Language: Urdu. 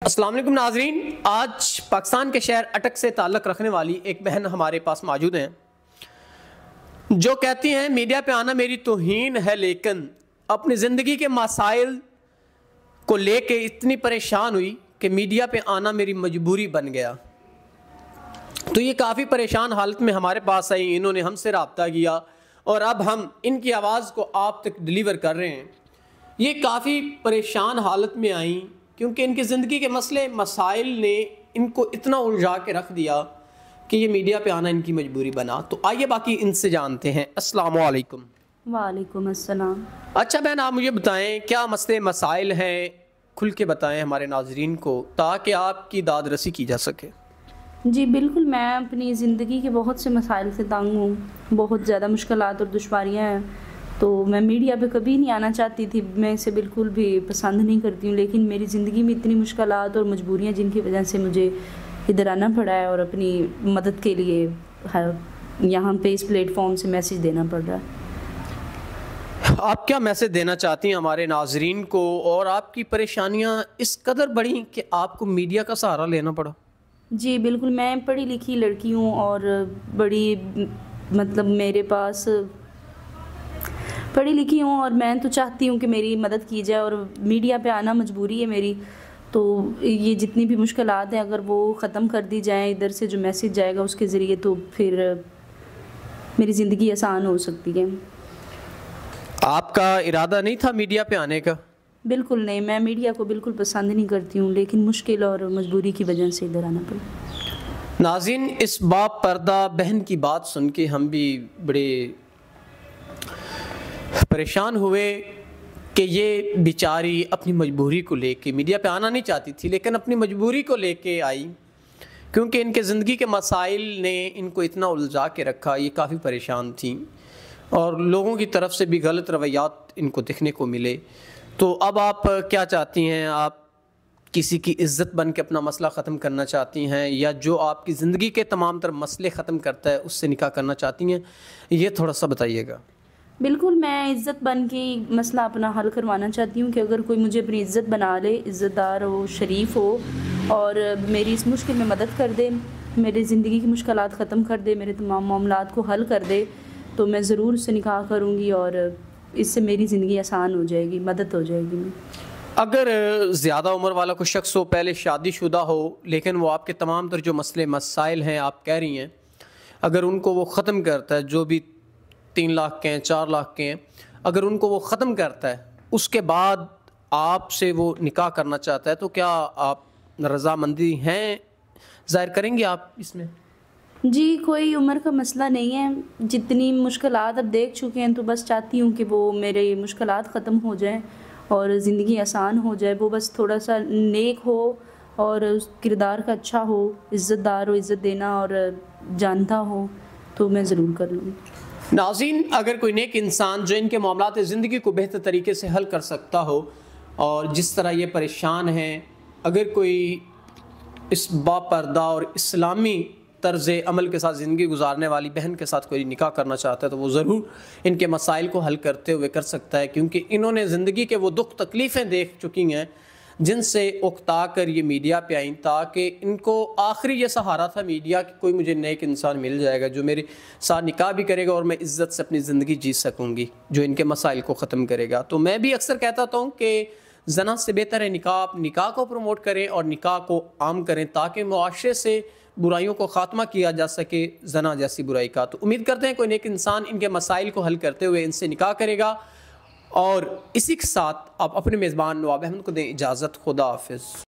السلام علیکم ناظرین، آج پاکستان کے شہر اٹک سے تعلق رکھنے والی ایک بہن ہمارے پاس موجود ہیں جو کہتی ہیں میڈیا پہ آنا میری توہین ہے، لیکن اپنی زندگی کے مسائل کو لے کے اتنی پریشان ہوئی کہ میڈیا پہ آنا میری مجبوری بن گیا۔ تو یہ کافی پریشان حالت میں ہمارے پاس آئی، انہوں نے ہم سے رابطہ کیا اور اب ہم ان کی آواز کو آپ تک ڈیلیور کر رہے ہیں۔ یہ کافی پریشان حالت میں آئیں کیونکہ ان کی زندگی کے مسائل نے ان کو اتنا الجھا کے رکھ دیا کہ یہ میڈیا پہ آنا ان کی مجبوری بنا۔ تو آئیے باقی ان سے جانتے ہیں۔ السلام علیکم۔ وعلیکم السلام۔ اچھا بہن، آپ مجھے بتائیں کیا مسائل ہیں، کھل کے بتائیں ہمارے ناظرین کو تاکہ آپ کی داد رسی کی جا سکے۔ جی بالکل، میں اپنی زندگی کے بہت سے مسائل سے تنگ ہوں، بہت زیادہ مشکلات اور دشواریاں ہیں، تو میں میڈیا پہ کبھی نہیں آنا چاہتی تھی، میں اسے بالکل بھی پسند نہیں کرتی ہوں، لیکن میری زندگی میں اتنی مشکلات اور مجبوریاں جن کی وجہ سے مجھے ادھر آنا پڑا ہے اور اپنی مدد کے لیے یہاں پہ اس پلیٹ فارم سے میسیج دینا پڑ رہا ہے۔ آپ کیا میسیج دینا چاہتی ہیں ہمارے ناظرین کو، اور آپ کی پریشانیاں اس قدر بڑھی کہ آپ کو میڈیا کا سہارا لینا پڑا؟ جی بالکل، میں پڑھی لکھی لڑکی ہوں اور بڑی میرے پاس پڑھی لکھی ہوں اور میں تو چاہتی ہوں کہ میری مدد کی جائے، اور میڈیا پہ آنا مجبوری ہے میری، تو یہ جتنی بھی مشکلات ہیں اگر وہ ختم کر دی جائیں، ادھر سے جو میسیج جائے گا اس کے ذریعے، تو پھر میری زندگی آسان ہو سکتی ہے۔ آپ کا ارادہ نہیں تھا میڈیا پہ آنے کا؟ بالکل نہیں، میں میڈیا کو بالکل پسند نہیں کرتی ہوں، لیکن مشکل اور مجبوری کی وجہ سے ادھر آنا پڑا۔ ناظرین، اس باپ پردہ بہن کی بات سن کے ہم بھی بڑے پریشان ہوئے کہ یہ بیچاری اپنی مجبوری کو لے کے میڈیا پہ آنا نہیں چاہتی تھی، لیکن اپنی مجبوری کو لے کے آئی کیونکہ ان کے زندگی کے مسائل نے ان کو اتنا الجھا کے رکھا، یہ کافی پریشان تھیں اور لوگوں کی طرف سے بھی غلط رویات ان کو دیکھنے کو ملے۔ تو اب آپ کیا چاہتی ہیں؟ آپ کسی کی عزت بن کے اپنا مسئلہ ختم کرنا چاہتی ہیں، یا جو آپ کی زندگی کے تمام تر مسئلے ختم کرتا ہے اس سے نکاح کرنا چاہتی ہیں؟ یہ تھوڑا سا بتائیے گا۔ بالکل، میں عزت بن کے مسئلہ اپنا حل کروانا چاہتی ہوں کہ اگر کوئی مجھے اپنی عزت بنا لے، عزت دار ہو، شریف ہو اور میری اس مشکل میں مدد کر دے، میری زندگی کی مشکلات ختم کر دے، میرے تمام معاملات کو حل کر دے، تو میں ضرور اس سے نکاح کروں گی اور اس سے میری زندگی آسان ہو جائے گی، مدد ہو جائے گی۔ اگر زیادہ عمر والا کوئی شخص ہو، پہلے شادی شدہ ہو، لیکن وہ آپ کے تمام تر جو مسائل ہیں آپ کہہ رہی ہیں، اگر ان کو وہ ختم کرتا ہے، جو بھی 3 لاکھ کے ہیں، 4 لاکھ کے ہیں، اگر ان کو وہ ختم کرتا ہے، اس کے بعد آپ سے وہ نکاح کرنا چاہتا ہے، تو کیا آپ رضامندی ہیں ظاہر کریں گے آپ اس میں؟ جی، کوئی عمر کا مسئلہ نہیں ہے، جتنی مشکلات اب دیکھ چکے ہیں تو بس چاہتی ہوں کہ وہ میرے مشکلات ختم ہو جائیں اور زندگی آسان ہو جائے، وہ بس تھوڑا سا نیک ہو اور کردار کا اچھا ہو، عزت دار ہو، عزت دینا اور جانتا ہو، تو میں ضرور کر لوں گی۔ ناظرین، اگر کوئی نیک انسان جو ان کے معاملات زندگی کو بہتر طریقے سے حل کر سکتا ہو، اور جس طرح یہ پریشان ہیں، اگر کوئی اس باپردہ اور اسلامی طرز عمل کے ساتھ زندگی گزارنے والی بہن کے ساتھ کوئی نکاح کرنا چاہتا ہے، تو وہ ضرور ان کے مسائل کو حل کرتے ہوئے کر سکتا ہے، کیونکہ انہوں نے زندگی کے وہ دکھ تکلیفیں دیکھ چکی ہیں جن سے اکتا کر یہ میڈیا پہ آئیں، تاکہ ان کو آخری یہ سہارا تھا میڈیا کہ کوئی مجھے نیک انسان مل جائے گا جو میرے ساتھ نکاح بھی کرے گا اور میں عزت سے اپنی زندگی جی سکوں گی، جو ان کے مسائل کو ختم کرے گا۔ تو میں بھی اکثر کہتا ہوں کہ زنا سے بہتر ہے نکاح، آپ نکاح کو پروموٹ کریں اور نکاح کو عام کریں تاکہ معاشرے سے برائیوں کو خاتمہ کیا جا سکے، زنا جیسی برائی کا۔ تو امید کرتے ہیں کوئی نیک انسان ان کے مسائل کو حل کرتے ہوئے ان سے نکاح کرے گا، اور اسی کے ساتھ آپ اپنے میزبان نواب احمد کو دیں اجازت۔ خدا حافظ۔